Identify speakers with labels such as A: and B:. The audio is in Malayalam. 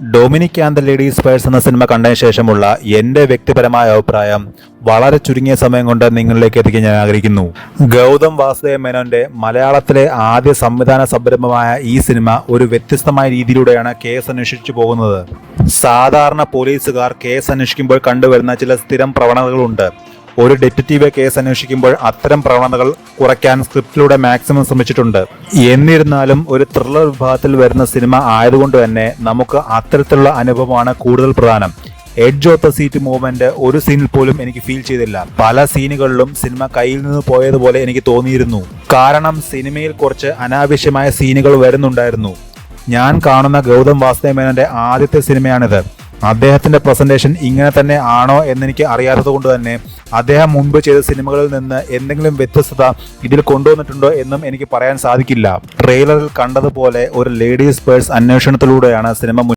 A: Dominic and the ladies purse എന്ന സിനിമ കണ്ടതിന് ശേഷമുള്ള എൻ്റെ വ്യക്തിപരമായ അഭിപ്രായം വളരെ ചുരുങ്ങിയ സമയം കൊണ്ട് നിങ്ങളിലേക്ക് എത്തിക്കാൻ ഞാൻ ആഗ്രഹിക്കുന്നു. ഗൗതം വാസുദേവ മേനോന്റെ മലയാളത്തിലെ ആദ്യ സംവിധാന സംരംഭമായ ഈ സിനിമ ഒരു വ്യത്യസ്തമായ രീതിയിലൂടെയാണ് കേസ് അന്വേഷിച്ചു പോകുന്നത്. സാധാരണ പോലീസുകാർ കേസ് അന്വേഷിക്കുമ്പോൾ കണ്ടുവരുന്ന ചില സ്ഥിരം പ്രവണതകളുണ്ട്. ഒരു ഡിറ്റക്റ്റീവ് കേസ് അന്വേഷിക്കുമ്പോൾ അത്തരം പ്രവണതകൾ കുറയ്ക്കാൻ സ്ക്രിപ്റ്റിലൂടെ മാക്സിമം ശ്രമിച്ചിട്ടുണ്ട്. എന്നിരുന്നാലും ഒരു ത്രില്ലർ വിഭാഗത്തിൽ വരുന്ന സിനിമ ആയതുകൊണ്ട് തന്നെ നമുക്ക് അത്തരത്തിലുള്ള അനുഭവമാണ് കൂടുതൽ പ്രധാനം. Edge of the seat movement ഒരു സീനിൽ പോലും എനിക്ക് ഫീൽ ചെയ്തില്ല. പല സീനുകളിലും സിനിമ കയ്യിൽ നിന്ന് പോയതുപോലെ എനിക്ക് തോന്നിയിരുന്നു. കാരണം സിനിമയിൽ കുറച്ച് അനാവശ്യമായ സീനുകൾ വരുന്നുണ്ടായിരുന്നു. ഞാൻ കാണുന്ന ഗൗതം വാസുദേവ മേനോന്റെ ആദ്യത്തെ സിനിമയാണിത്. അദ്ദേഹത്തിന്റെ പ്രസന്റേഷൻ ഇങ്ങനെ തന്നെ ആണോ എന്നെനിക്ക് അറിയാത്തത് കൊണ്ട് തന്നെ അദ്ദേഹം മുൻപ് ചെയ്ത സിനിമകളിൽ നിന്ന് എന്തെങ്കിലും വ്യത്യസ്തത ഇതിൽ കൊണ്ടുവന്നിട്ടുണ്ടോ എന്നും എനിക്ക് പറയാൻ സാധിക്കില്ല. ട്രെയിലറിൽ കണ്ടതുപോലെ ഒരു ലേഡീസ് പേഴ്സ് അന്വേഷണത്തിലൂടെയാണ് സിനിമ